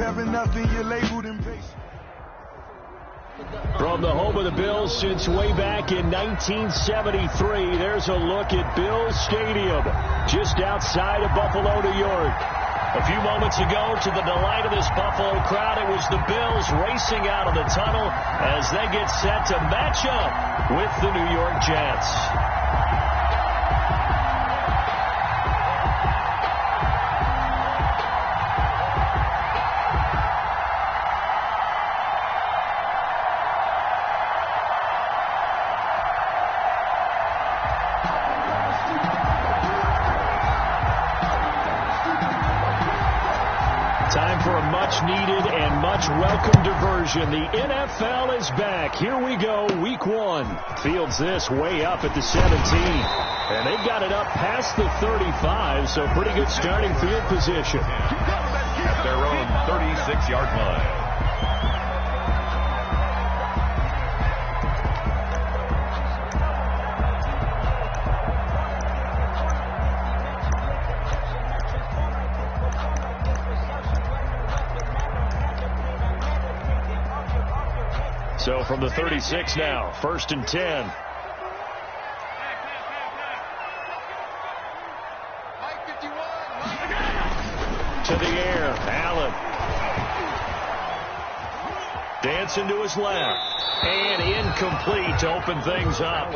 having nothing, you're labeled impatient. From the home of the Bills since way back in 1973, there's a look at Bills Stadium, just outside of Buffalo, New York. A few moments ago, to the delight of this Buffalo crowd, it was the Bills racing out of the tunnel as they get set to match up with the New York Jets. Needed and much welcome diversion. The NFL is back. Here we go, week 1. Fields this way up at the 17. And they've got it up past the 35, so pretty good starting field position. At their own 36-yard line. So from the 36 now, 1st and 10. To the air, Allen. Dancing to his left. And incomplete to open things up.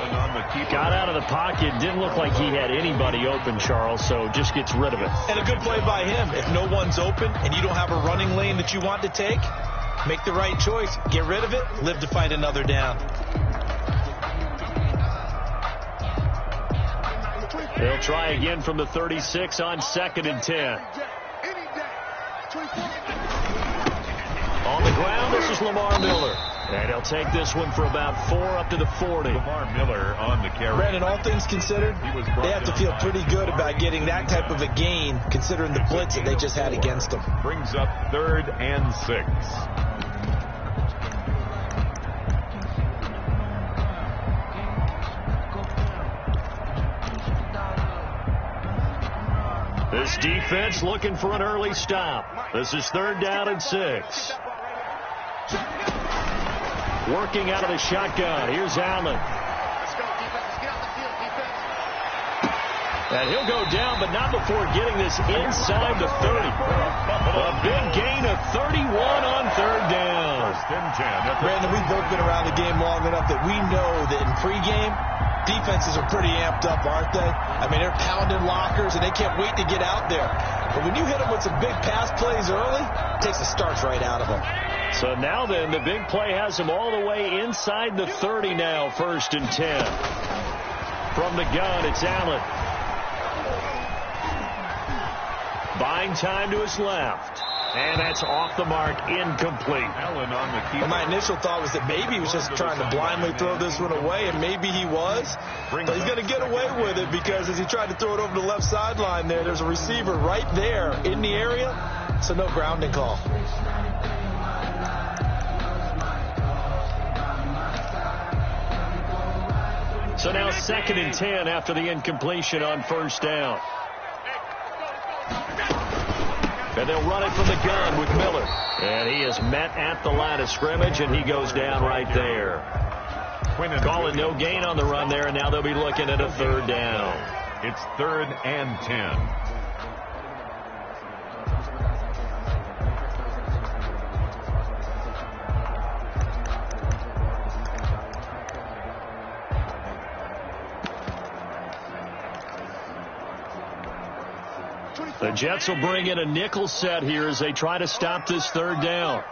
Got out of the pocket. Didn't look like he had anybody open, Charles, so just gets rid of it. And a good play by him. If no one's open and you don't have a running lane that you want to take, make the right choice. Get rid of it. Live to fight another down. They'll try again from the 36 on 2nd and 10. On the ground, this is Lamar Miller. And he'll take this one for about 4 up to the 40. Lamar Miller on the carry. Brandon, all things considered, they have to feel pretty good about getting that type of a gain, considering the blitz that they just had against them. Brings up 3rd and 6. This defense looking for an early stop. This is 3rd down and 6. Working out of the shotgun. Here's Allen. And he'll go down, but not before getting this inside the 30. A big gain of 31 on 3rd down. 1st and 10. Brandon, we've both been around the game long enough that we know that in pregame, defenses are pretty amped up, aren't they? I mean, they're pounding lockers, and they can't wait to get out there. But when you hit them with some big pass plays early, it takes the starch right out of them. So now then, the big play has them all the way inside the 30 now, 1st and 10. From the gun, it's Allen. Buying time to his left. And that's off the mark, incomplete. Allen on the keeper. And my initial thought was that maybe he was just trying to blindly throw this one away, and maybe he was. But he's going to get away with it because as he tried to throw it over the left sideline there's a receiver right there in the area, so no grounding call. So now 2nd and 10 after the incompletion on 1st down. And they'll run it from the gun with Miller. And he is met at the line of scrimmage, and he goes down right there. Calling no gain on the run there, and now they'll be looking at a 3rd down. It's 3rd and 10. The Jets will bring in a nickel set here as they try to stop this 3rd down.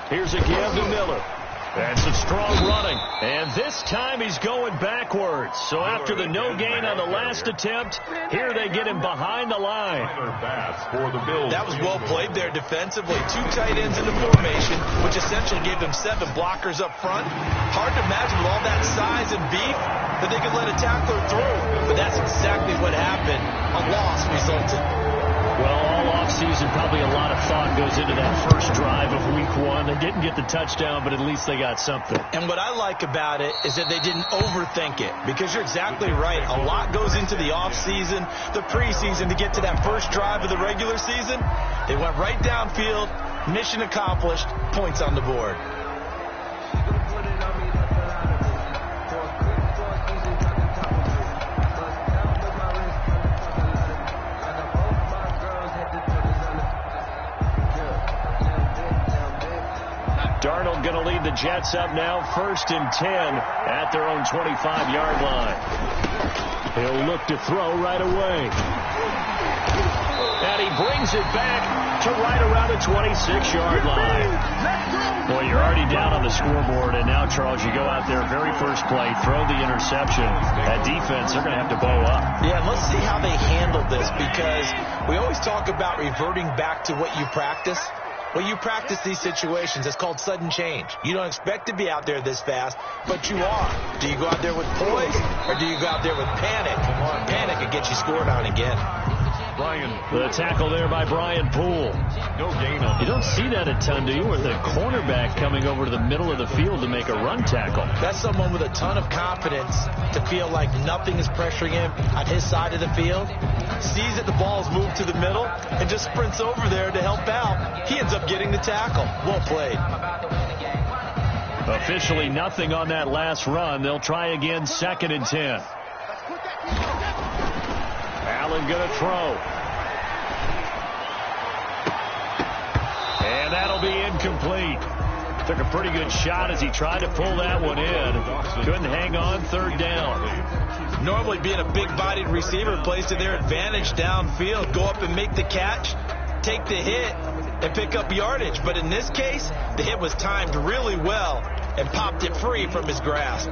Here's a give to Miller. And some strong running. And this time he's going backwards. So after the no gain on the last attempt, here they get him behind the line. That was well played there defensively. 2 tight ends in the formation, which essentially gave them 7 blockers up front. Hard to imagine with all that size and beef that they could let a tackler through. But that's exactly what happened. A loss resulted. Well, all offseason, probably a lot of thought goes into that first drive of week 1. They didn't get the touchdown, but at least they got something. And what I like about it is that they didn't overthink it, because you're exactly right. A lot goes into the offseason, the preseason to get to that first drive of the regular season. They went right downfield, mission accomplished, points on the board. Darnold going to lead the Jets up now, 1st and 10 at their own 25-yard line. He'll look to throw right away. And he brings it back to right around the 26-yard line. Boy, you're already down on the scoreboard, and now, Charles, you go out there, very first play, throw the interception. That defense, they're going to have to bow up. Yeah, let's see how they handle this, because we always talk about reverting back to what you practice. Well, you practice these situations. It's called sudden change. You don't expect to be out there this fast, but you are. Do you go out there with poise, or do you go out there with panic? Panic can get you scored on again. The tackle there by Brian Poole. No gain on. You don't see that a ton, do you? With a cornerback coming over to the middle of the field to make a run tackle. That's someone with a ton of confidence to feel like nothing is pressuring him on his side of the field. Sees that the ball is moved to the middle and just sprints over there to help out. He ends up getting the tackle. Well played. Officially nothing on that last run. They'll try again, 2nd and 10. Allen going to throw. And that'll be incomplete. Took a pretty good shot as he tried to pull that one in. Couldn't hang on, 3rd down. Normally being a big-bodied receiver plays to their advantage downfield. Go up and make the catch, take the hit, and pick up yardage. But in this case, the hit was timed really well and popped it free from his grasp.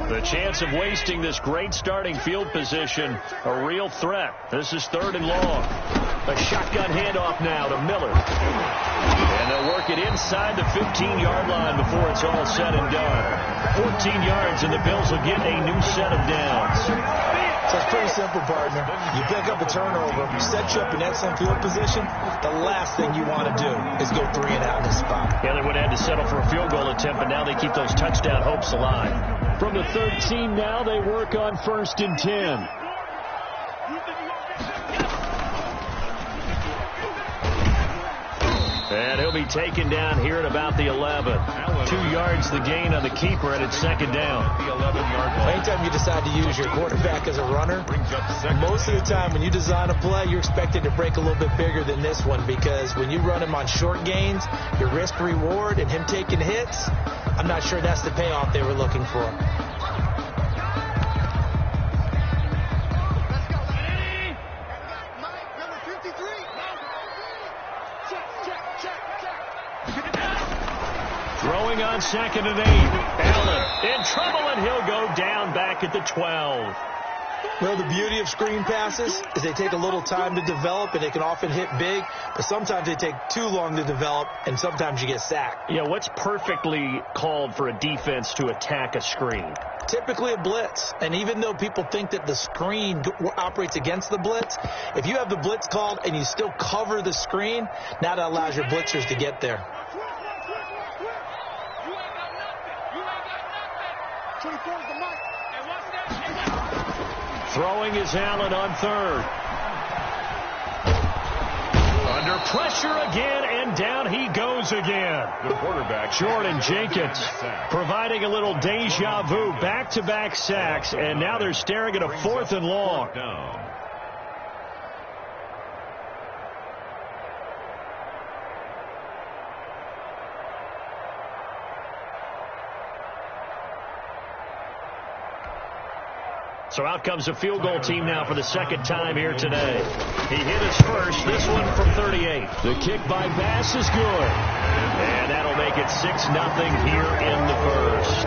The chance of wasting this great starting field position, a real threat. This is 3rd and long. A shotgun handoff now to Miller. And they'll work it inside the 15-yard line before it's all said and done. 14 yards, and the Bills will get a new set of downs. So it's pretty simple, partner. You pick up a turnover, set you up in excellent field position. The last thing you want to do is go 3 and out in this spot. Yeah, they would have had to settle for a field goal attempt, but now they keep those touchdown hopes alive. From the 13 now, they work on 1st and 10. And he'll be taken down here at about the 11. 2 yards the gain on the keeper, and it's 2nd down. The 11-yard line. Anytime you decide to use your quarterback as a runner, most of the time when you design a play, you're expected to break a little bit bigger than this one, because when you run him on short gains, your risk-reward and him taking hits, I'm not sure that's the payoff they were looking for. Throwing on 2nd and 8. Allen in trouble, and he'll go down back at the 12. Well, the beauty of screen passes is they take a little time to develop, and they can often hit big, but sometimes they take too long to develop, and sometimes you get sacked. Yeah, what's perfectly called for a defense to attack a screen? Typically a blitz, and even though people think that the screen operates against the blitz, if you have the blitz called and you still cover the screen, now that allows your blitzers to get there. Throwing is Allen on 3rd. Under pressure again, and down he goes again. The quarterback, Jordan Jenkins, providing a little deja vu, back-to-back sacks, and now they're staring at a 4th and long. So out comes a field goal team now for the 2nd time here today. He hit his first, this one from 38. The kick by Bass is good. And that'll make make it 6-0 here in the first.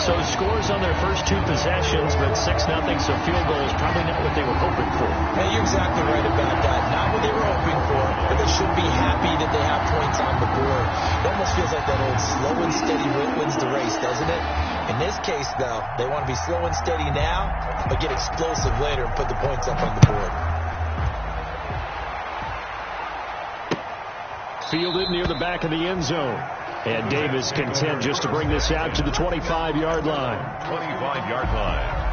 So scores on their first two possessions, but 6-0, so field goal is probably not what they were hoping for. Hey, you're exactly right about that. Not what they were hoping for, but they should be happy that they have points on the board. It almost feels like that old slow and steady wins the race, doesn't it? In this case, though, they want to be slow and steady now, but get explosive later and put the points up on the board. Fielded near the back of the end zone. And Davis content just to bring this out to the 25-yard line. 25-yard line.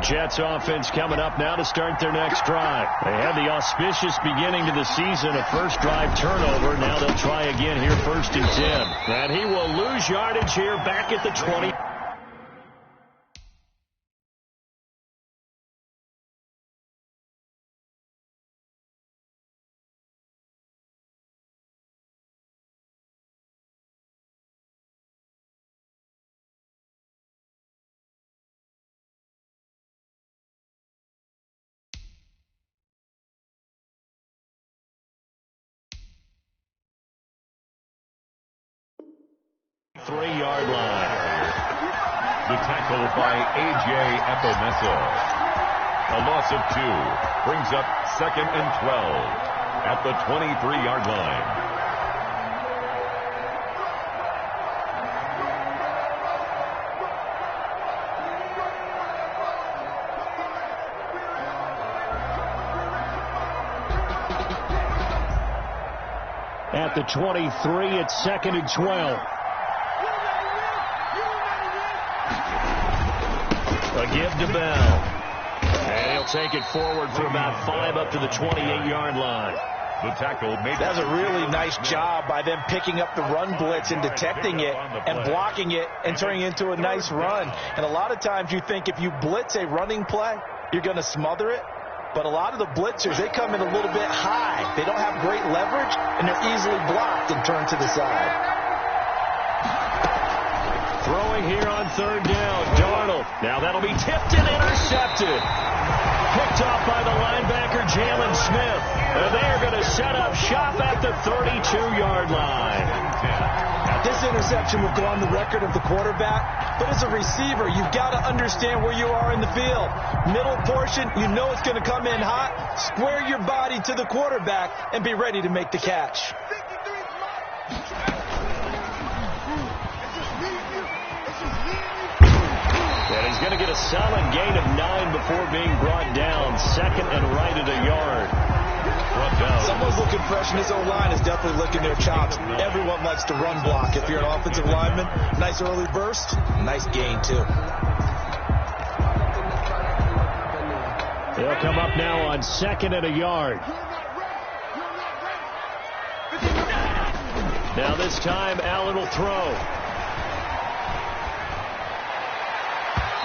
Jets offense coming up now to start their next drive. They had the auspicious beginning to the season, a first drive turnover. Now they'll try again here, 1st and 10. And he will lose yardage here back at the 20. Three-yard line. The tackle by A.J. Epomesa. A loss of 2 brings up 2nd and 12 at the 23-yard line. At the 23, it's 2nd and 12. A give to Bell. And he'll take it forward for about 5 up to the 28-yard line. The tackle made. That's a really nice job by them picking up the run blitz and detecting it and blocking it and turning it into a nice run. And a lot of times you think if you blitz a running play, you're going to smother it. But a lot of the blitzers, they come in a little bit high. They don't have great leverage, and they're easily blocked and turned to the side. Throwing here on 3rd down, Darnold. Now that'll be tipped and intercepted. Picked off by the linebacker, Jalen Smith. And they're going to set up shop at the 32-yard line. This interception will go on the record of the quarterback, but as a receiver, you've got to understand where you are in the field. Middle portion, you know it's going to come in hot. Square your body to the quarterback and be ready to make the catch. And he's going to get a solid gain of 9 before being brought down. 2nd and right at a yard. Someone's looking fresh, and his O-line is definitely licking their chops. Everyone likes to run block. If you're an offensive lineman, nice early burst, nice gain, too. They'll come up now on 2nd and a yard. Now this time, Allen will throw.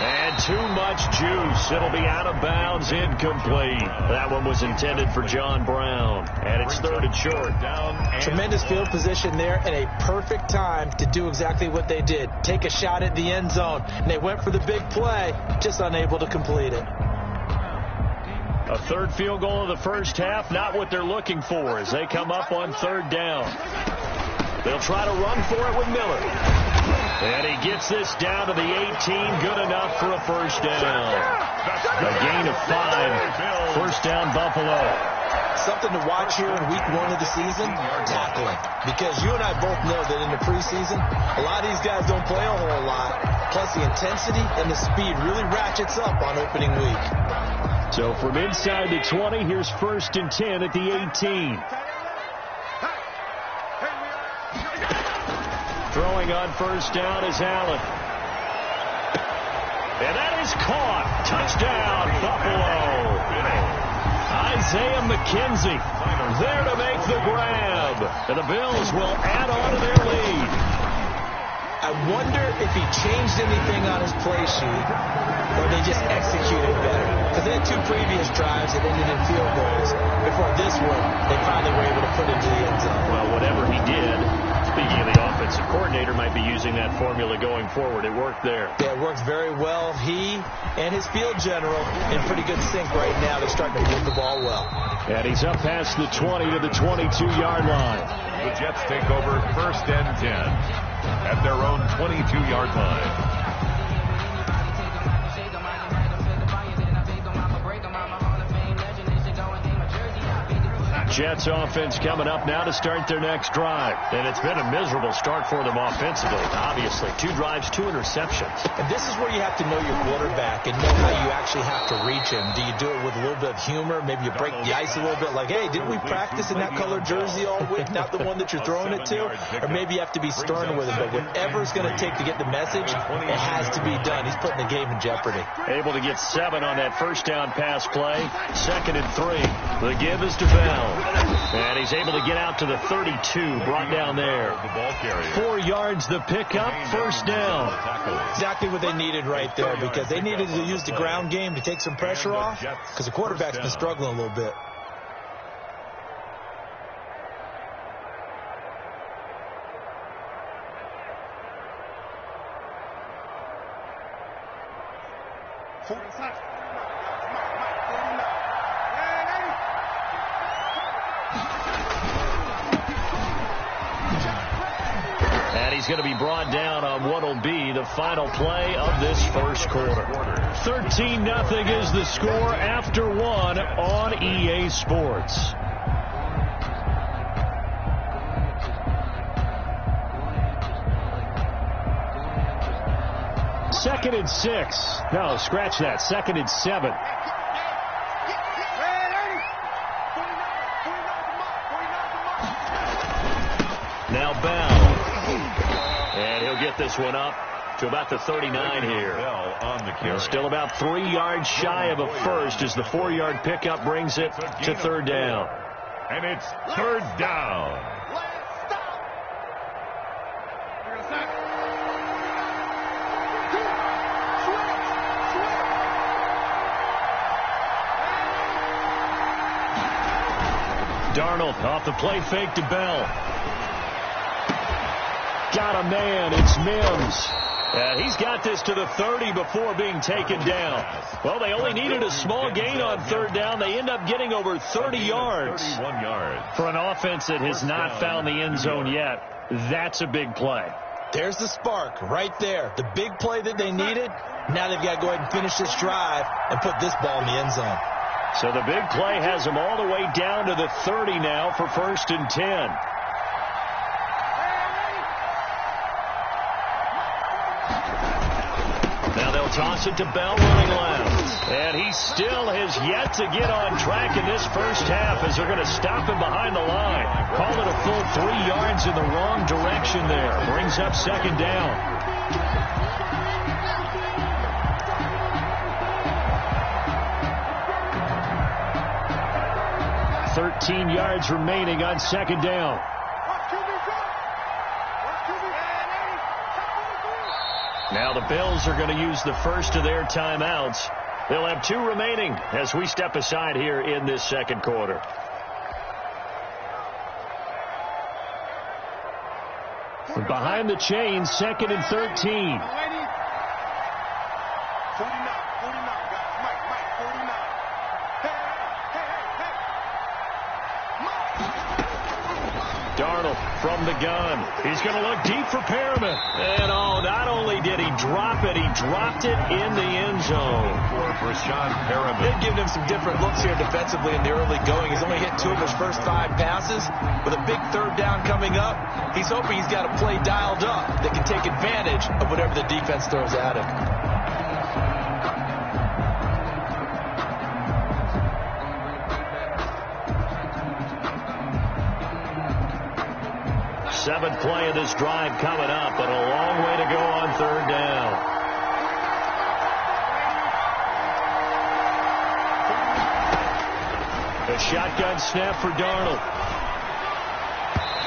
And too much juice. It'll be out of bounds, incomplete. That one was intended for John Brown. And it's 3rd and short. Tremendous field position there and a perfect time to do exactly what they did. Take a shot at the end zone. And they went for the big play, just unable to complete it. A 3rd field goal of the first half, not what they're looking for as they come up on 3rd down. They'll try to run for it with Miller. And he gets this down to the 18, good enough for a first down. A gain of 5, first down Buffalo. Something to watch here in week 1 of the season, tackling. Because you and I both know that in the preseason, a lot of these guys don't play a whole lot. Plus the intensity and the speed really ratchets up on opening week. So from inside the 20, here's 1st and 10 at the 18. Throwing on first down is Allen. And that is caught. Touchdown, Buffalo. Isaiah McKenzie there to make the grab. And the Bills will add on to their lead. I I wonder if he changed anything on his play sheet or they just executed better. Because they had 2 previous drives that ended in field goals. Before this one, they finally were able to put into the end zone. Well, whatever he did, speaking of the offensive coordinator, might be using that formula going forward. It worked there. Yeah, it works very well. He and his field general in pretty good sync right now. They're starting to move the ball well. And he's up past the 20 to the 22-yard line. The Jets take over 1st and 10 at their own 22-yard line. Jets offense coming up now to start their next drive. And it's been a miserable start for them offensively, obviously. 2 drives, 2 interceptions. And this is where you have to know your quarterback and know how you actually have to reach him. Do you do it with a little bit of humor? Maybe you break the ice a little bit like, hey, didn't we practice in that colored jersey all week? Not the one that you're throwing it to? Or maybe you have to be stern with him. But whatever it's going to take to get the message, it has to be done. He's putting the game in jeopardy. Able to get 7 on that first down pass play. 2nd and 3. The give is to Bell. And he's able to get out to the 32, brought down there. 4 yards the pickup, first down. Exactly what they needed right there, because they needed to use the ground game to take some pressure off, because the quarterback's been struggling a little bit. He's going to be brought down on what will be the final play of this first quarter. 13-0 is the score after 1 on EA Sports. Second and 6. No, scratch that. 2nd and 7. Now Bell. And he'll get this one up to about the 39 here. Still about 3 yards shy of a first as the 4-yard pickup brings it to 3rd down. And it's 3rd down. Darnold off the play fake to Bell. Got a man. It's Mims. And he's got this to the 30 before being taken down. Well, they only needed a small gain on 3rd down. They end up getting over 30 yards. 31 yards. For an offense that has not found the end zone yet, that's a big play. There's the spark right there. The big play that they needed. Now they've got to go ahead and finish this drive and put this ball in the end zone. So the big play has them all the way down to the 30 now for 1st and 10. Toss it to Bell running left. And he still has yet to get on track in this first half as they're going to stop him behind the line. Call it a full 3 yards in the wrong direction there. Brings up 2nd down. $13 yards remaining on 2nd down. Now the Bills are going to use the first of their timeouts. They'll have 2 remaining as we step aside here in this second quarter. Behind the chains, 2nd and 13. Darnold from the gun. He's going to look deep for Perriman. And not only did he drop it, he dropped it in the end zone. For Sean Perriman. They've given him some different looks here defensively in the early going. He's only hit 2 of his first 5 passes. With a big 3rd down coming up, he's hoping he's got a play dialed up that can take advantage of whatever the defense throws at him. Seventh play of this drive coming up, but a long way to go on 3rd down. A shotgun snap for Darnold.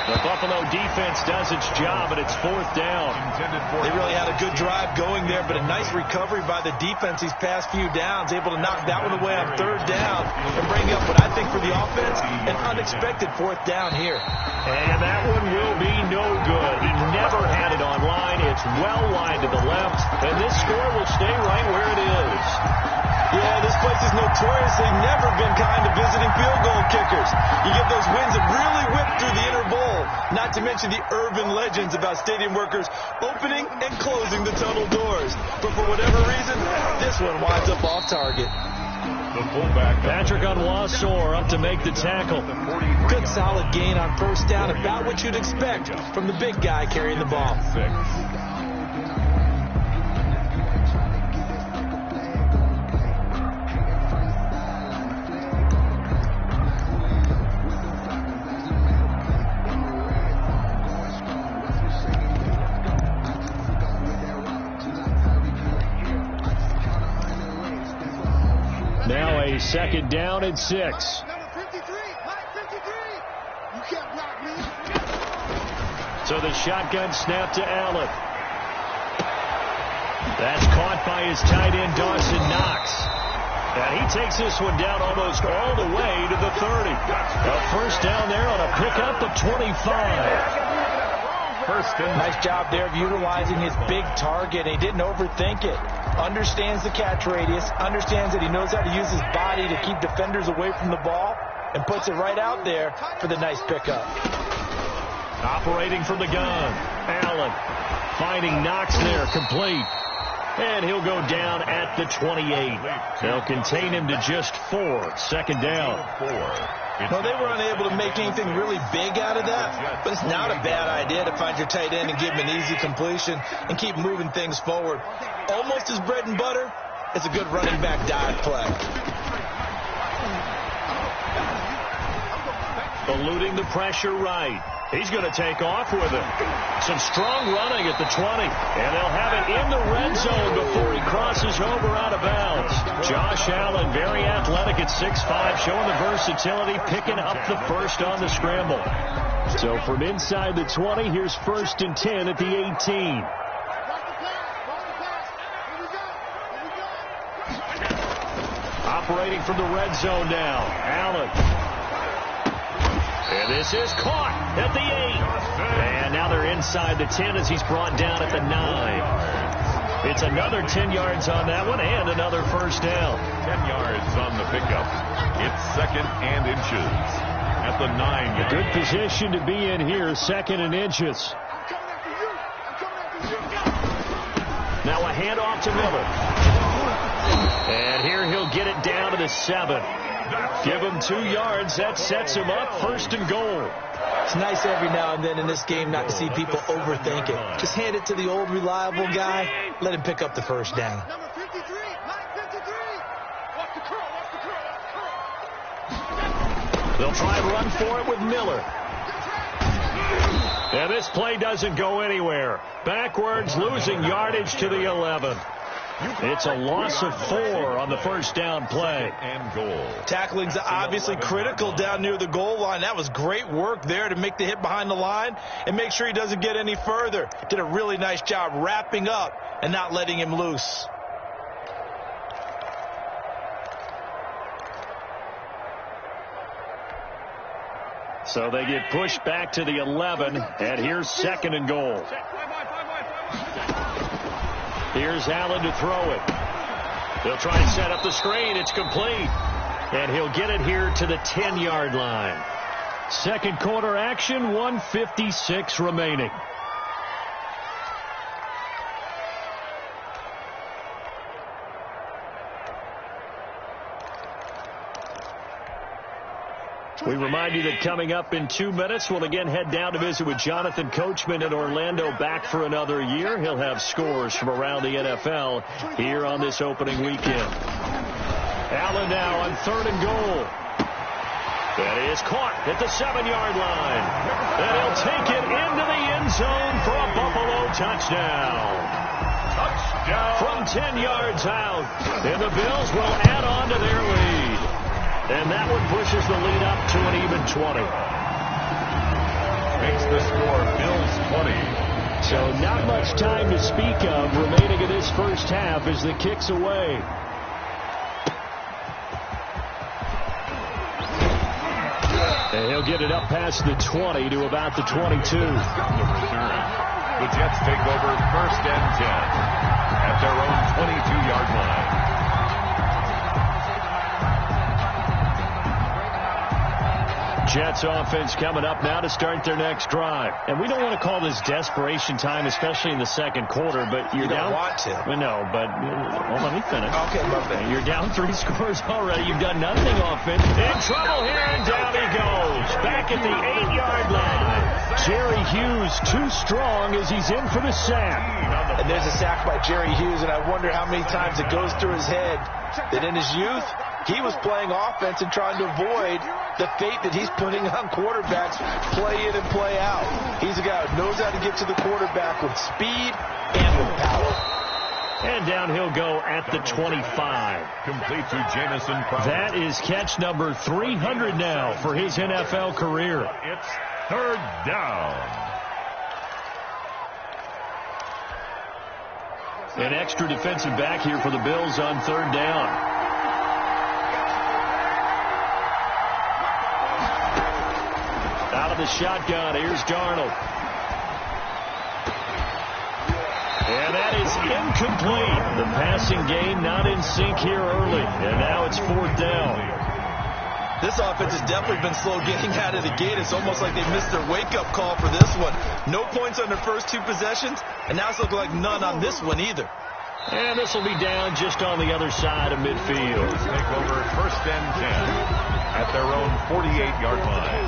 The Buffalo defense does its job, and it's 4th down. They really had a good drive going there, but a nice recovery by the defense these past few downs, able to knock that one away on 3rd down and bring up what I think for the offense, an unexpected 4th down here. And that one will be no good. He never had it on line. It's well wide to the left, and this score will stay right where it is. Yeah, this place has notoriously never been kind to visiting field goal kickers. You get those winds that really whip through the inner bowl, not to mention the urban legends about stadium workers opening and closing the tunnel doors. But for whatever reason, this one winds up off target. The fullback, Patrick Onwuasor up to make the tackle. Good solid gain on 1st down, about what you'd expect from the big guy carrying the ball. 6. Now a 2nd down and 6. Number 53, Mike 53. You can't block me. So the shotgun snap to Allen. That's caught by his tight end, Dawson Knox. And he takes this one down almost all the way to the 30. A 1st down there on a pickup of 25. Nice job there of utilizing his big target. He didn't overthink it. Understands the catch radius. Understands that he knows how to use his body to keep defenders away from the ball. And puts it right out there for the nice pickup. Operating from the gun. Allen finding Knox there, complete. And he'll go down at the 28. They'll contain him to just 4. 2nd down. Well, they were unable to make anything really big out of that, but it's not a bad idea to find your tight end and give him an easy completion and keep moving things forward. Almost his bread and butter. It's a good running back dive play. Eluding the pressure right. He's going to take off with it. Some strong running at the 20. And they'll have it in the red zone before he crosses over out of bounds. Josh Allen, very athletic at 6'5", showing the versatility, picking up the 1st on the scramble. So from inside the 20, here's 1st and 10 at the 18. Operating from the red zone now. Allen. And this is caught at the 8. And now they're inside the 10 as he's brought down at the 9. It's another 10 yards on that one and another 1st down. 10 yards on the pickup. It's 2nd and inches at the 9. A good position to be in here, 2nd and inches. Now a handoff to Miller. And here he'll get it down to the 7. Give him 2 yards. That sets him up 1st and goal. It's nice every now and then in this game not to see people overthink it. Just hand it to the old reliable guy. Let him pick up the 1st down. Number 53, Mike 53. Watch the curl, watch the curl, watch the curl. They'll try and run for it with Miller. And this play doesn't go anywhere. Backwards, losing yardage to the 11. It's a loss of 4 on the 1st down play. And goal. Tackling's obviously critical down near the goal line. That was great work there to make the hit behind the line and make sure he doesn't get any further. Did a really nice job wrapping up and not letting him loose. So they get pushed back to the 11, and here's 2nd and goal. Here's Allen to throw it. They'll try and set up the screen. It's complete. And he'll get it here to the 10-yard line. 2nd quarter action, 1:56 remaining. We remind you that coming up in 2 minutes, we'll again head down to visit with Jonathan Coachman in Orlando, back for another year. He'll have scores from around the NFL here on this opening weekend. Allen now on 3rd and goal. That is caught at the 7-yard line. And he'll take it into the end zone for a Buffalo touchdown. From 10 yards out. And the Bills will add on to their lead. And that one pushes the lead up to an even 20. makes the score Bills 20. So not much time to speak of remaining in this first half as the kick's away. And he'll get it up past the 20 to about the 22. The Jets take over 1st and 10 at their own 22-yard line. Jets offense coming up now to start their next drive. And we don't want to call this desperation time, especially in the second quarter, but you're down. You don't want to. Well, no, but well, let me finish. Okay, love that. You're down 3 scores already. You've done nothing offense. In trouble here, and down he goes. Back at the 8-yard line. Jerry Hughes too strong as he's in for the sack. And there's a sack by Jerry Hughes, and I wonder how many times it goes through his head that in his youth, he was playing offense and trying to avoid the fate that he's putting on quarterbacks, play in and play out. He's a guy who knows how to get to the quarterback with speed and with power. And down he'll go at the 25. Complete to Jamison Crowder. That is catch number 300 now for his NFL career. It's 3rd down. An extra defensive back here for the Bills on 3rd down. Out of the shotgun, here's Darnold. And that is incomplete. The passing game not in sync here early. And now it's 4th down. This offense has definitely been slow getting out of the gate. It's almost like they missed their wake-up call for this one. No points on their first 2 possessions, and now it's looking like none on this one either. And this will be down just on the other side of midfield. Take over 1st and 10 at their own 48-yard line.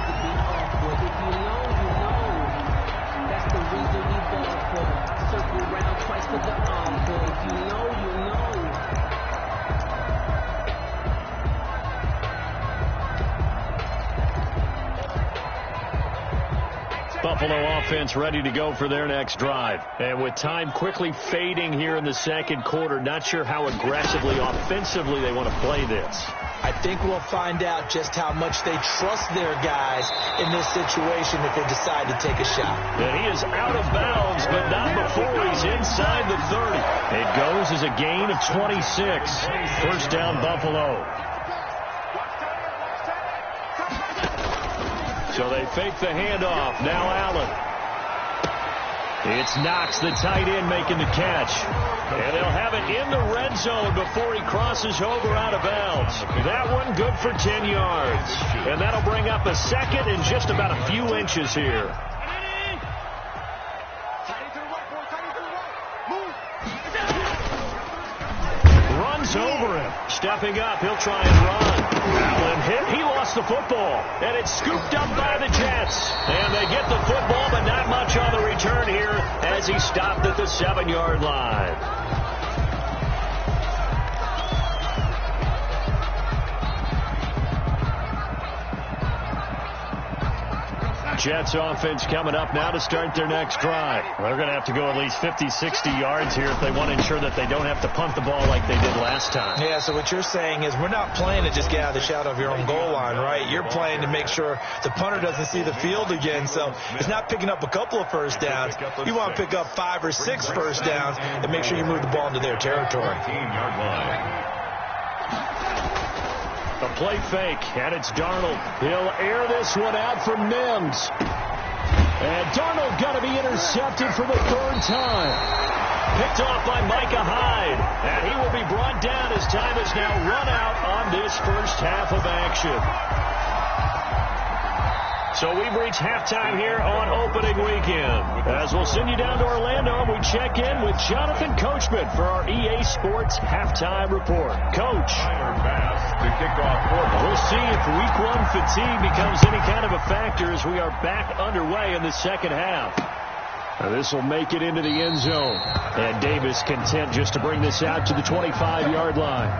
That's the reason we ball for. Circle round twice for the encore. If you know, you know. Buffalo offense ready to go for their next drive. And with time quickly fading here in the second quarter, not sure how aggressively, offensively they want to play this. I think we'll find out just how much they trust their guys in this situation if they decide to take a shot. And he is out of bounds, but not before he's inside the 30. It goes as a gain of 26. 1st down, Buffalo. So they fake the handoff. Now Allen. It's Knox, the tight end, making the catch. And they'll have it in the red zone before he crosses over out of bounds. That one good for 10 yards. And that'll bring up a 2nd and just about a few inches here. Runs over him. Stepping up, he'll try and run. Allen hit. He lost the football. And it's scooped up by the Jets. And they get the football, but not much on the return here as he stopped at the 7-yard line. Jets offense coming up now to start their next drive. Well, they're going to have to go at least 50, 60 yards here if they want to ensure that they don't have to punt the ball like they did last time. Yeah, so what you're saying is we're not playing to just get out of the shadow of your own goal line, right? You're playing to make sure the punter doesn't see the field again. So it's not picking up a couple of first downs. You want to pick up 5 or 6 first downs and make sure you move the ball into their territory. 18-yard line. A play fake, and it's Darnold. He'll air this one out for Mims. And Darnold got to be intercepted for the 3rd time. Picked off by Micah Hyde. And he will be brought down as time has now run out on this first half of action. So we've reached halftime here on opening weekend. As we'll send you down to Orlando, and we check in with Jonathan Coachman for our EA Sports Halftime Report. Coach. To kick off We'll see if week 1 fatigue becomes any kind of a factor as we are back underway in the second half. Now this will make it into the end zone. And Davis content just to bring this out to the 25-yard line.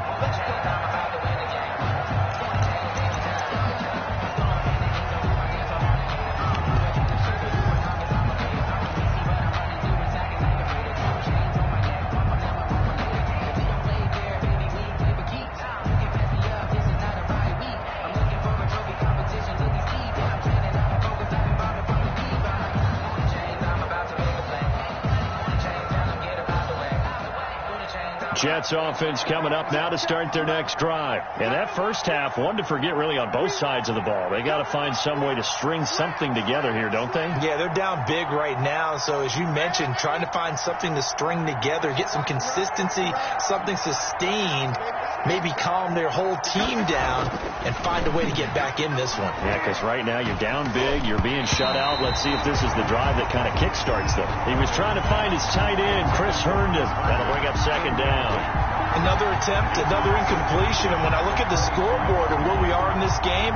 Jets offense coming up now to start their next drive. And that first half, one to forget really on both sides of the ball. They got to find some way to string something together here, don't they? Yeah, they're down big right now. So as you mentioned, trying to find something to string together, get some consistency, something sustained, maybe calm their whole team down and find a way to get back in this one. Yeah, because right now you're down big, you're being shut out. Let's see if this is the drive that kind of kickstarts them. He was trying to find his tight end, Chris Herndon. That'll bring up second down. Another attempt, another incompletion, and when I look at the scoreboard and where we are in this game,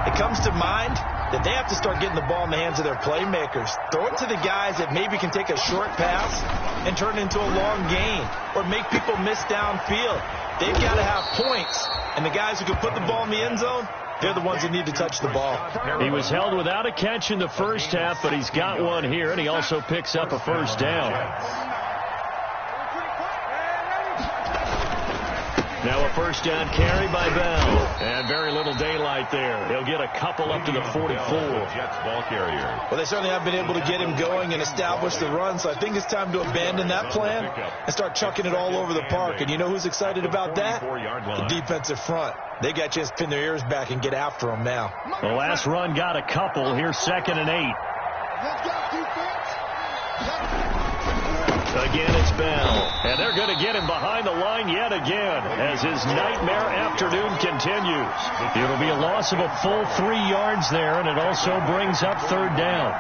it comes to mind that they have to start getting the ball in the hands of their playmakers. Throw it to the guys that maybe can take a short pass and turn it into a long gain or make people miss downfield. They've got to have points, and the guys who can put the ball in the end zone, they're the ones that need to touch the ball. He was held without a catch in the first half, but he's got one here, and he also picks up a first down. Now a first down carry by Bell. And very little daylight there. He'll get a couple up to the 44. Jets ball carrier. Well, they certainly have been able to get him going and establish the run, so I think it's time to abandon that plan and start chucking it all over the park. And you know who's excited about that? The defensive front. They got a chance to pin their ears back and get after him now. The last run got a couple. Here's 2nd and 8. Again, it's Bell. And they're going to get him behind the line yet again as his nightmare afternoon continues. It'll be a loss of a full 3 yards there, and it also brings up 3rd down.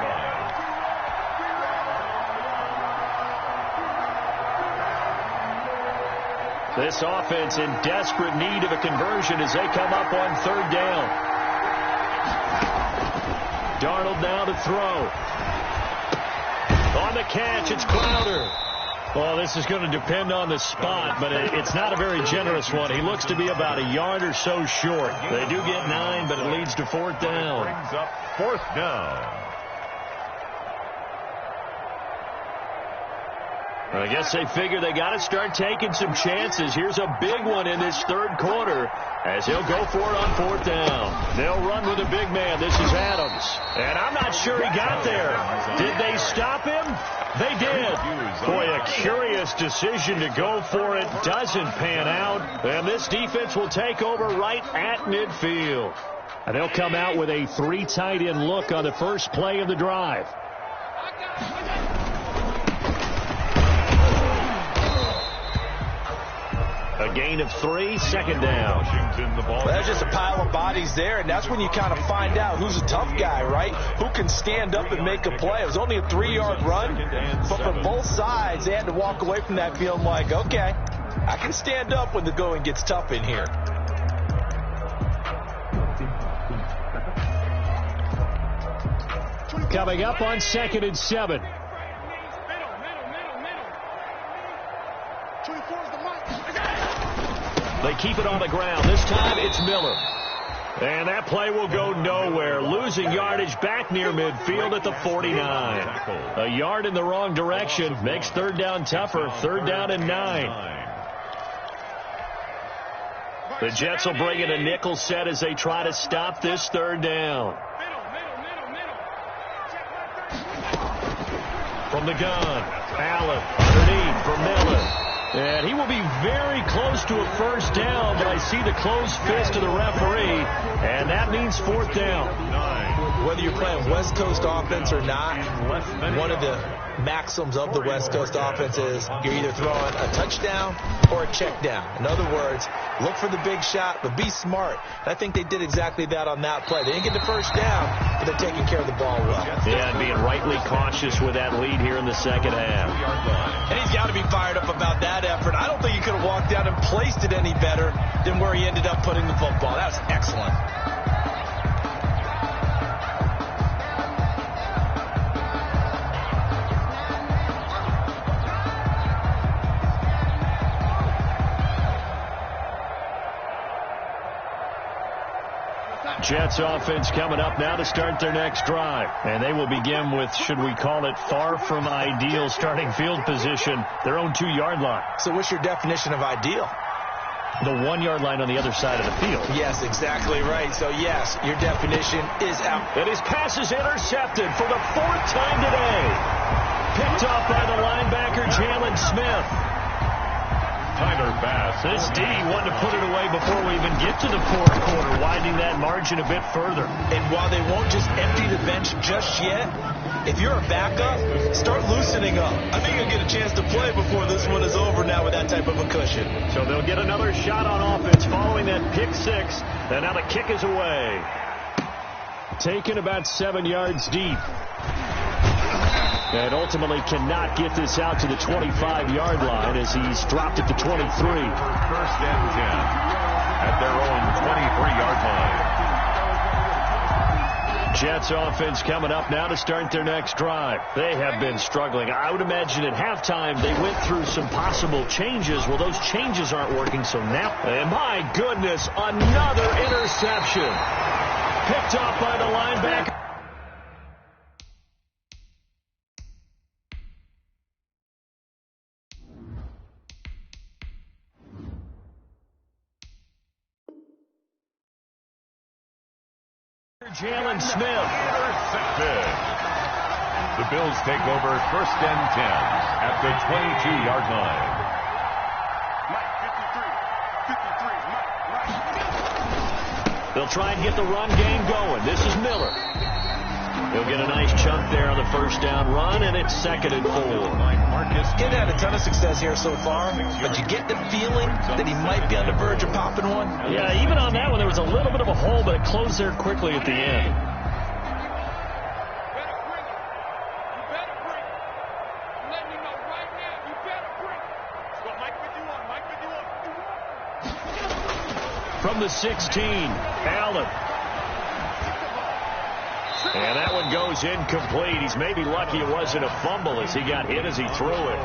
This offense in desperate need of a conversion as they come up on 3rd down. Darnold now to throw. On the catch, it's Crowder. Well, this is going to depend on the spot, but it's not a very generous one. He looks to be about a yard or so short. They do get 9, but it leads to 4th down. Brings up 4th down. I guess they figure they got to start taking some chances. Here's a big one in this 3rd quarter as he'll go for it on 4th down. They'll run with a big man. This is Adams. And I'm not sure he got there. Did they stop him? They did. Boy, a curious decision to go for it. Doesn't pan out. And this defense will take over right at midfield. And they'll come out with a 3 tight end look on the first play of the drive. A gain of 3, 2nd down. Well, that's just a pile of bodies there, and that's when you kind of find out who's a tough guy, right? Who can stand up and make a play. It was only a 3-yard run, but for both sides, they had to walk away from that feeling like, okay, I can stand up when the going gets tough in here. Coming up on 2nd and 7. They keep it on the ground. This time it's Miller. And that play will go nowhere. Losing yardage back near midfield at the 49. A yard in the wrong direction makes 3rd down tougher. 3rd down and 9. The Jets will bring in a nickel set as they try to stop this 3rd down. From the gun, Allen underneath for Miller. And he will be very close to a first down, but I see the closed fist of the referee, and that means 4th down. Whether you're playing West Coast offense or not, one of the maxims of the West Coast offense is you're either throwing a touchdown or a check down. In other words, look for the big shot, but be smart. And I think they did exactly that on that play. They didn't get the first down, but they're taking care of the ball well. Yeah, and being rightly cautious with that lead here in the 2nd half. And he's got to be fired up about that effort. I don't think he could have walked out and placed it any better than where he ended up putting the football. That was excellent. Jets offense coming up now to start their next drive. And they will begin with, should we call it, far from ideal starting field position, their own 2-yard line. So what's your definition of ideal? The 1-yard line on the other side of the field. Yes, exactly right. So, yes, your definition is out. And his pass is intercepted for the 4th time today. Picked off by the linebacker, Jalen Smith. fast. This D wanted to put it away before we even get to the fourth quarter, widening that margin a bit further. And while they won't just empty the bench just yet, if you're a backup, start loosening up. I think you'll get a chance to play before this one is over now with that type of a cushion. So they'll get another shot on offense following that pick six. And now the kick is away. Taken about 7 yards deep. And ultimately cannot get this out to the 25-yard line as he's dropped it to 23. First and 10 at their own 23-yard line. Jets offense coming up now to start their next drive. They have been struggling. I would imagine at halftime they went through some possible changes. Well, those changes aren't working, so now... And my goodness, another interception. Picked off by the linebacker. Jalen Smith. Intercepted. The Bills take over first and 10 at the 22-yard line. They'll try and get the run game going. This is Miller. He'll get a nice chunk there on the first down run, and it's 2nd and 4. He's had a ton of success here so far, but you get the feeling that he might be on the verge of popping one. Yeah, even on that one, there was a little bit of a hole, but it closed there quickly at the end. From the 16, Allen. And that one goes incomplete. He's maybe lucky it wasn't a fumble as he got hit as he threw it.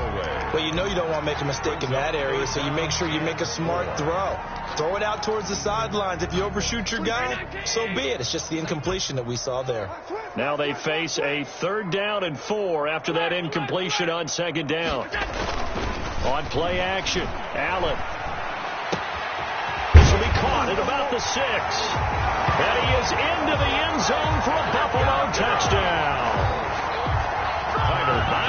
Well, you know you don't want to make a mistake in that area, so you make sure you make a smart throw. Throw it out towards the sidelines. If you overshoot your guy, so be it. It's just the incompletion that we saw there. Now they face a 3rd down and 4 after that incompletion on 2nd down. On play action, Allen. This will be caught at about the 6. And he is into the end zone for a Buffalo touchdown.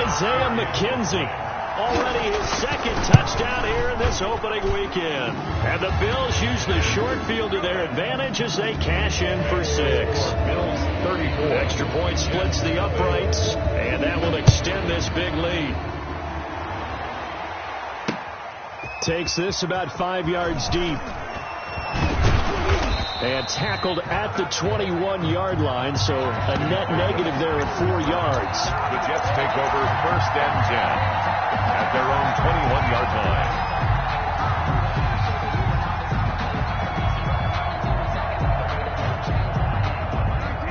Isaiah McKenzie, already his 2nd touchdown here in this opening weekend. And the Bills use the short field to their advantage as they cash in for 6. Bills 34. Extra point splits the uprights, and that will extend this big lead. Takes this about 5 yards deep. And tackled at the 21-yard line, so a net negative there of 4 yards. The Jets take over first and 10 at their own 21-yard line.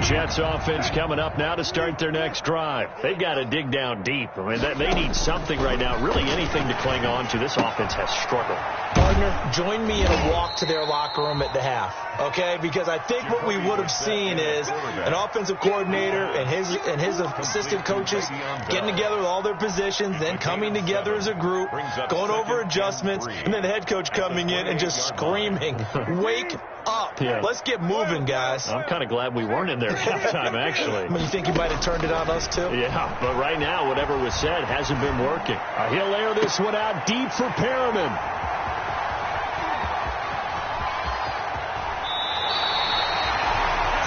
Jets offense coming up now to start their next drive. They've got to dig down deep. I mean, they need something right now, really anything to cling on to. This offense has struggled. Partner, join me in a walk to their locker room at the half, okay? Because I think what we would have seen is an offensive coordinator and his assistant coaches getting together with all their positions, then coming together as a group, going over adjustments, and then the head coach coming in and just screaming, "Wake up. Yeah. Let's get moving, guys." I'm kind of glad we weren't in there at halftime, actually. I mean, you think you might have turned it on us, too? Yeah, but right now, whatever was said hasn't been working. He'll air this one out deep for Perriman.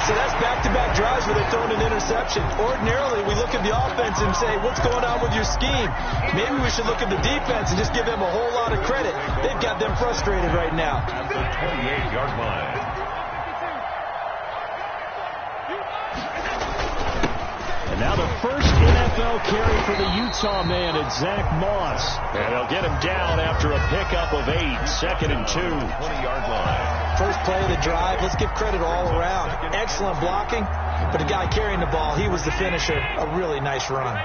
So that's back-to-back drives where they're throwing an interception. Ordinarily, we look at the offense and say, what's going on with your scheme? Maybe we should look at the defense and just give them a whole lot of credit. They've got them frustrated right now. At the 28-yard line. And now the first NFL carry for the Utah man at Zach Moss. And they'll get him down after a pickup of 8, 2nd and 2. 20-yard line. First play of the drive, let's give credit all around. Excellent blocking, but the guy carrying the ball, he was the finisher. A really nice run.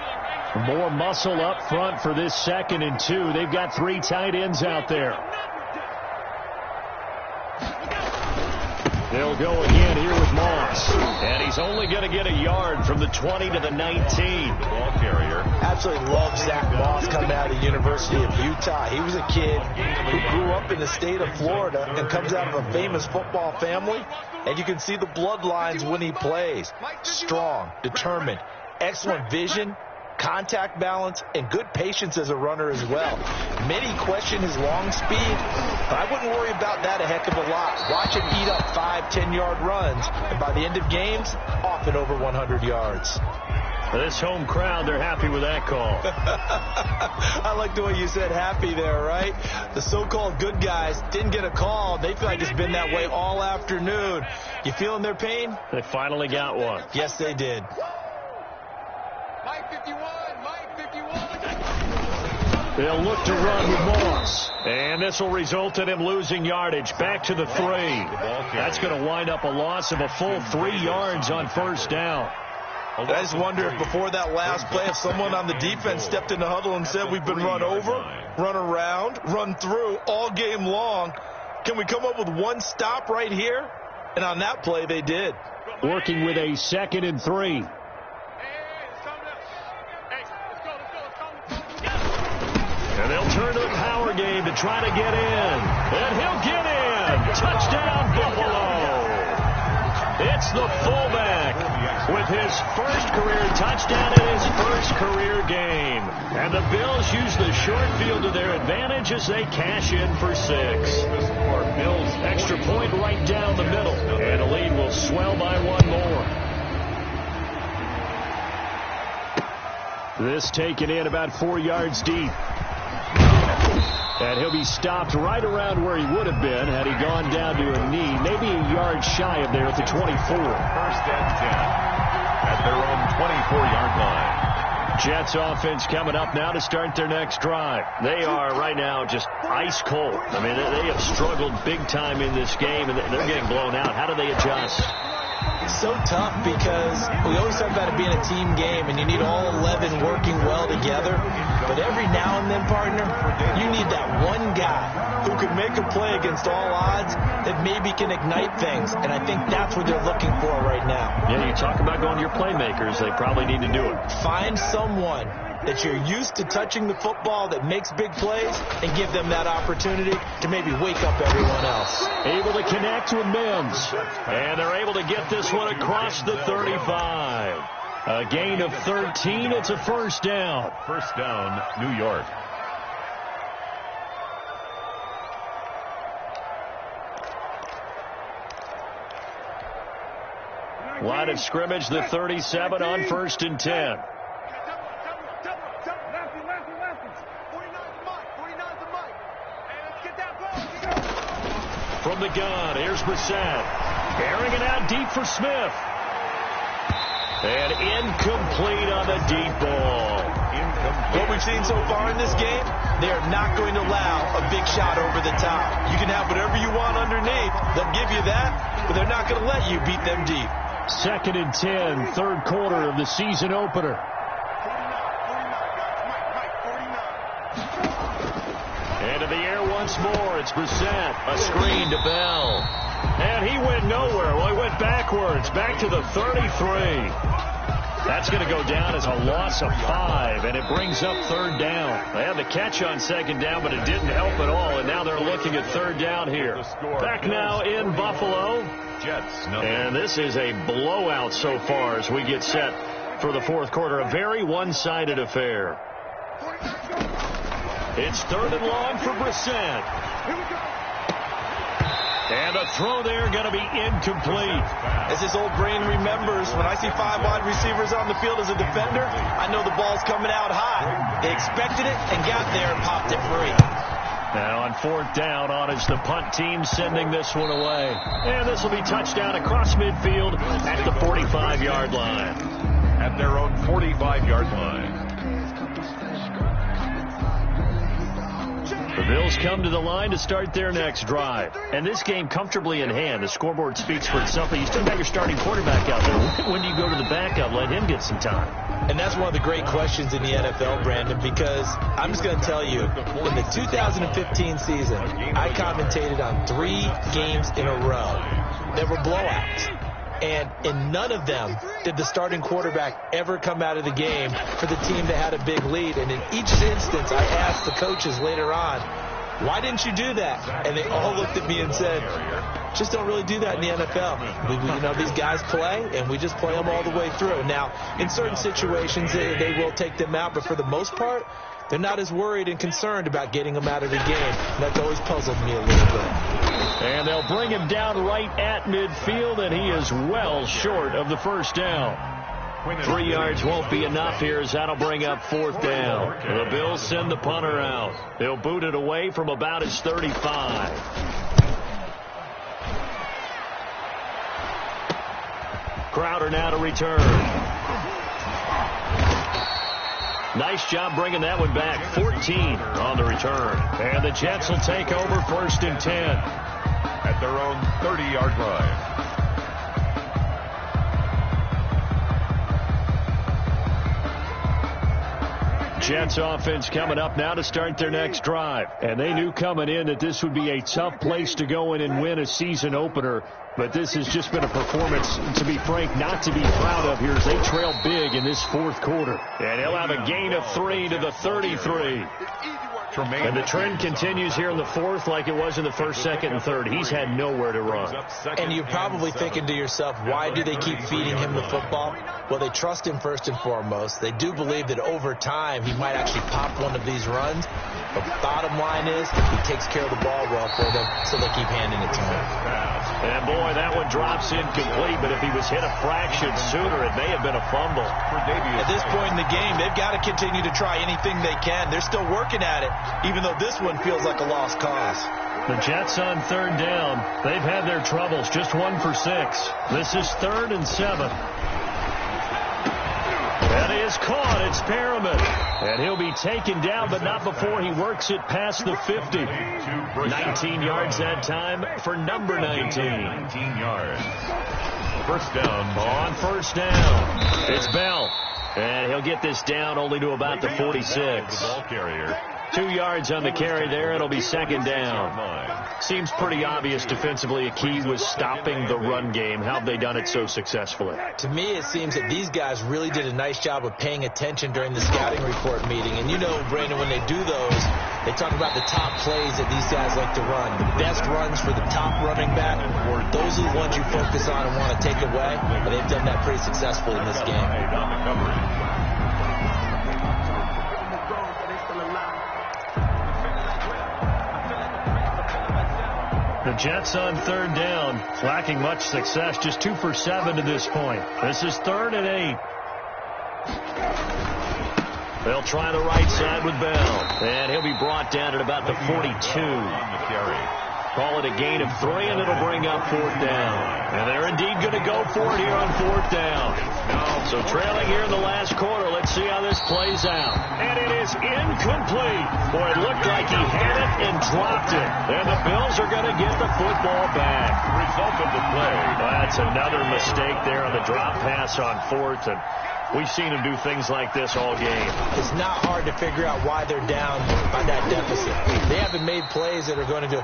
More muscle up front for this 2nd and 2. They've got 3 tight ends out there. They'll go again here with Moss. And he's only going to get a yard from the 20 to the 19. Ball carrier. Absolutely love Zach Moss coming out of the University of Utah. He was a kid who grew up in the state of Florida and comes out of a famous football family. And you can see the bloodlines when he plays. Strong, determined, excellent vision, contact balance, and good patience as a runner as well. Many question his long speed, but I wouldn't worry about that a heck of a lot. Watch him eat up 5-10-yard runs, and by the end of games, often over 100 yards. This home crowd, they're happy with that call. I like the way you said happy there, right? The so-called good guys didn't get a call. They feel like it's been that way all afternoon. You feeling their pain? They finally got one. Yes, they did. Mike 51, Mike 51. They'll look to run with Moss. And this will result in him losing yardage. Back to the 3. That's going to wind up a loss of a full 3 yards on first down. I just wonder if before that last play, if someone on the defense stepped in the huddle and said, we've been run over, run around, run through all game long. Can we come up with one stop right here? And on that play, they did. Working with a 2nd and 3. And they'll turn to the power game to try to get in. And he'll get in. Touchdown, Buffalo. It's the fullback with his first career touchdown in his first career game. And the Bills use the short field to their advantage as they cash in for 6. Bills extra point right down the middle. And the lead will swell by 1 more. This taken in about 4 yards deep. And he'll be stopped right around where he would have been had he gone down to a knee, maybe a yard shy of there at the 24. First and 10 at their own 24-yard line. Jets offense coming up now to start their next drive. They are right now just ice cold. I mean, they have struggled big time in this game, and they're getting blown out. How do they adjust? It's so tough because we always talk about it being a team game, and you need all 11 working well together. But every now and then, partner, you need that one guy who can make a play against all odds that maybe can ignite things. And I think that's what they're looking for right now. Yeah, you talk about going to your playmakers. They probably need to do it. Find someone that you're used to touching the football that makes big plays and give them that opportunity to maybe wake up everyone else. Able to connect with Mims. And they're able to get this one across the 35. A gain of 13. It's a first down. First down, New York. Line of scrimmage, the 37 on 1st and 10. From the gun, here's Brissett. Airing it out deep for Smith. And incomplete on the deep ball. What we've seen so far in this game, they are not going to allow a big shot over the top. You can have whatever you want underneath. They'll give you that, but they're not going to let you beat them deep. 2nd and 10, 3rd quarter of the season opener. Into the air once more. It's Brissett. A screen to Bell. And he went nowhere. Well, he went backwards. Back to the 33. That's going to go down as a loss of 5, and it brings up 3rd down. They had the catch on 2nd down, but it didn't help at all, and now they're looking at 3rd down here. Back now in Buffalo. Jets, and this is a blowout so far as we get set for the 4th quarter. A very one-sided affair. It's 3rd and long for Brissett. And a throw there going to be incomplete. As his old brain remembers, when I see 5 wide receivers on the field as a defender, I know the ball's coming out high. They expected it and got there and popped it free. Now on 4th down, on is the punt team sending this one away. And this will be touchdown across midfield at the 45-yard line. At their own 45-yard line. The Bills come to the line to start their next drive. And this game comfortably in hand. The scoreboard speaks for itself. But you still got your starting quarterback out there. When do you go to the backup? Let him get some time. And that's one of the great questions in the NFL, Brandon, because I'm just going to tell you, in the 2015 season, I commentated on 3 games in a row that were blowouts. And in none of them did the starting quarterback ever come out of the game for the team that had a big lead. And in each instance, I asked the coaches later on, why didn't you do that? And they all looked at me and said, just don't really do that in the NFL. These guys play, and we just play them all the way through. Now, in certain situations, they will take them out, but for the most part, they're not as worried and concerned about getting them out of the game. And that's always puzzled me a little bit. And they'll bring him down right at midfield, and he is well short of the first down. 3 yards won't be enough here, as that'll bring up 4th down. The Bills send the punter out. They'll boot it away from about his 35. Crowder now to return. Nice job bringing that one back. 14 on the return. And the Jets will take over 1st and 10. At their own 30-yard line. Jets offense coming up now to start their next drive. And they knew coming in that this would be a tough place to go in and win a season opener. But this has just been a performance, to be frank, not to be proud of here as they trail big in this 4th quarter. And he'll have a gain of 3 to the 33. And the trend continues here in the 4th like it was in the 1st, 2nd, and 3rd. He's had nowhere to run. And you're probably thinking to yourself, why do they keep feeding him the football? Well, they trust him first and foremost. They do believe that over time he might actually pop one of these runs. But the bottom line is he takes care of the ball well for them, so they keep handing it to him. And boy, that one drops incomplete, but if he was hit a fraction sooner, it may have been a fumble. At this point in the game, they've got to continue to try anything they can. They're still working at it, even though this one feels like a lost cause. The Jets on 3rd down. They've had their troubles, just 1 for 6. This is 3rd and 7. And he is caught. It's Perriman. And he'll be taken down, but not before he works it past the 50. 19 yards that time for number 19. 19 yards. 1st down. On 1st down, it's Bell. And he'll get this down only to about the 46. The ball carrier. 2 yards on the carry there. It'll be 2nd down. Seems pretty obvious defensively a key was stopping the run game. How have they done it so successfully? To me, it seems that these guys really did a nice job of paying attention during the scouting report meeting. And you know, Brandon, when they do those, they talk about the top plays that these guys like to run. The best runs for the top running back, those are the ones you focus on and want to take away. And they've done that pretty successfully in this game. The Jets on 3rd down, lacking much success, just 2 for 7 to this point. This is 3rd and 8. They'll try the right side with Bell, and he'll be brought down at about the 42. Call it a gain of 3, and it'll bring up 4th down. And they're indeed going to go for it here on 4th down. So trailing here in the last quarter, let's see how this plays out. And it is incomplete. Boy, it looked like he had it and dropped it. And the Bills are going to get the football back. Result of the play. That's another mistake there on the drop pass on 4th. And we've seen him do things like this all game. It's not hard to figure out why they're down by that deficit. They haven't made plays that are going to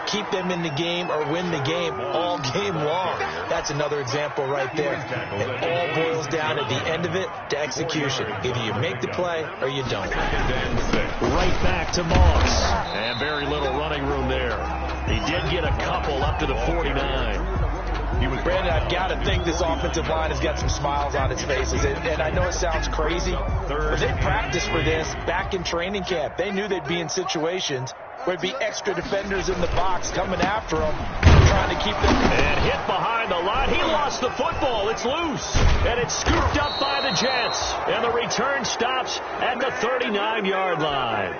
keep them in the game or win the game all game long. That's another example right there. It all boils down at the end of it to execution. Either you make the play or you don't. Right back to Moss. And very little running room there. He did get a couple up to the 49. Brandon, I've got to think this offensive line has got some smiles on its faces. And I know it sounds crazy, but they practiced for this back in training camp. They knew they'd be in situations where it'd be extra defenders in the box coming after them, trying to keep them. And hit behind the line. He lost the football. It's loose. And it's scooped up by the Jets. And the return stops at the 39-yard line.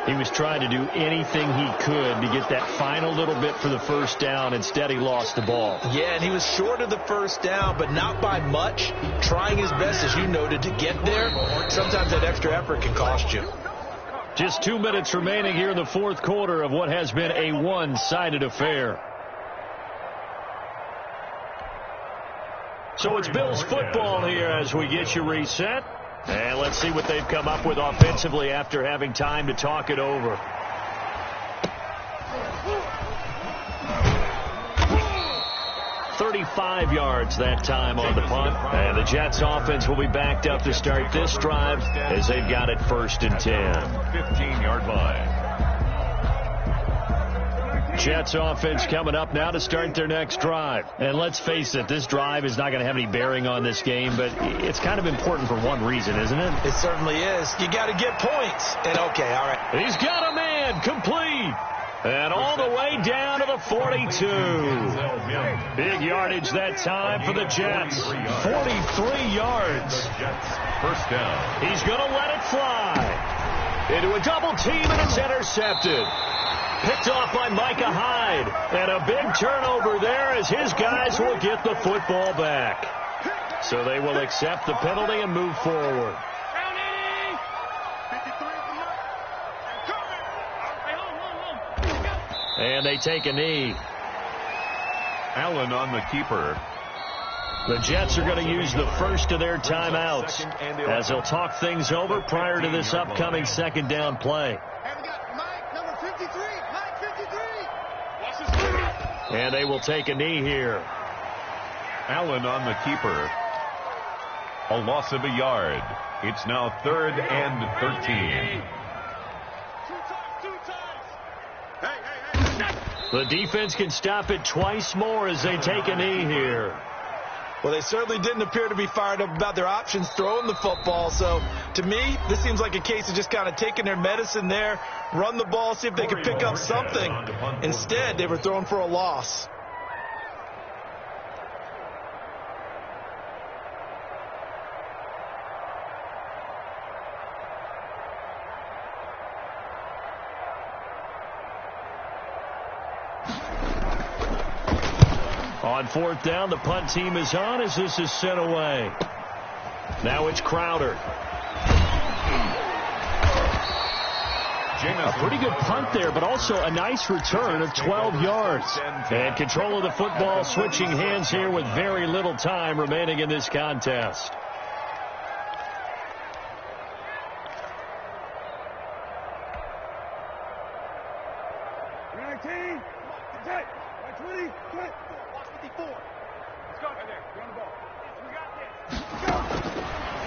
He was trying to do anything he could to get that final little bit for the 1st down. Instead, he lost the ball. Yeah, and he was short of the 1st down, but not by much. Trying his best, as you noted, to get there. Sometimes that extra effort can cost you. Just 2 minutes remaining here in the 4th quarter of what has been a one-sided affair. So it's Bills football here as we get you reset. And let's see what they've come up with offensively after having time to talk it over. "35 yards that time on the punt. And the Jets offense will be backed up to start this drive as they've got it 1st and 10. 15-yard line. Jets offense coming up now to start their next drive. And let's face it, this drive is not going to have any bearing on this game, but it's kind of important for one reason, isn't it? It certainly is. You got to get points. And okay, all right. He's got a man complete. And all the way down to the 42. Big yardage that time for the Jets. 43 yards. First down. He's going to let it fly. Into a double team, and it's intercepted. Picked off by Micah Hyde. And a big turnover there as his guys will get the football back. So they will accept the penalty and move forward. And they take a knee. Allen on the keeper. The Jets are going to use the first of their timeouts as they'll talk things over prior to this upcoming second down play. And we got Mike, number 53. Mike 53. Watch his feet. And they will take a knee here. Allen on the keeper. A loss of a yard. It's now 3rd and 13. Two times. Hey. The defense can stop it twice more as they take a knee here. Well, they certainly didn't appear to be fired up about their options throwing the football. So, to me, this seems like a case of just kind of taking their medicine there, run the ball, see if they could pick up something. Instead, they were throwing for a loss. On 4th down, the punt team is on as this is sent away. Now it's Crowder. A pretty good punt there, but also a nice return of 12 yards. And control of the football switching hands here with very little time remaining in this contest.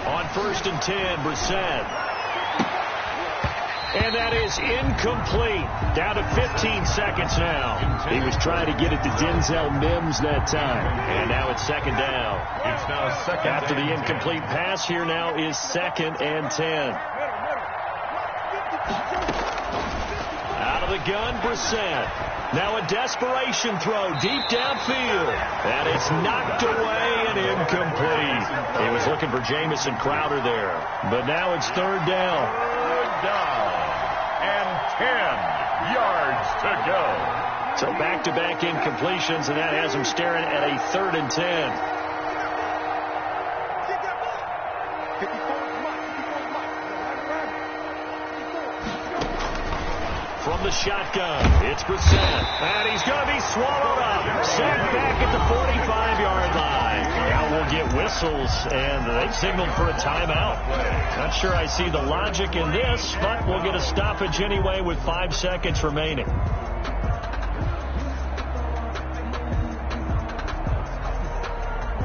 On 1st and 10, Brissett. And that is incomplete. Down to 15 seconds now. He was trying to get it to Denzel Mims that time. And now it's 2nd down. It's now 2nd. After the incomplete pass, here now is 2nd and 10. Out of the gun, Brissett. Now a desperation throw deep downfield. And it's knocked away and incomplete. He was looking for Jamison Crowder there. But now it's 3rd down. 3rd down. And 10 yards to go. So back-to-back incompletions, and that has him staring at a 3rd and 10. From the shotgun, it's Brissett. And he's going to be swallowed up. Sacked back at the 45-yard line. Now we'll get whistles, and they've signaled for a timeout. Not sure I see the logic in this, but we'll get a stoppage anyway with 5 seconds remaining.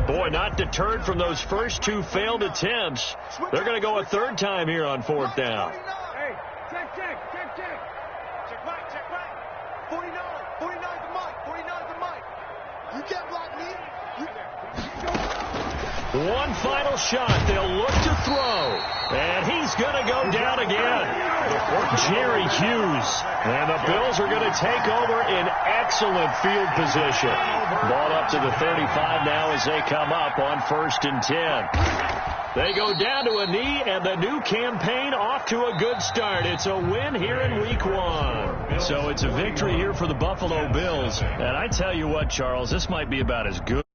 Boy, not deterred from those first 2 failed attempts. They're going to go a 3rd time here on 4th down. Hey, check. Check right. 49 to Mike. 49 to Mike. You can't block me. One final shot. They'll look to throw. And he's going to go down again. Jerry Hughes. And the Bills are going to take over in excellent field position. Ball up to the 35 now as they come up on 1st and 10. They go down to a knee, and the new campaign off to a good start. It's a win here in Week 1. So it's a victory here for the Buffalo Bills. And I tell you what, Charles, this might be about as good.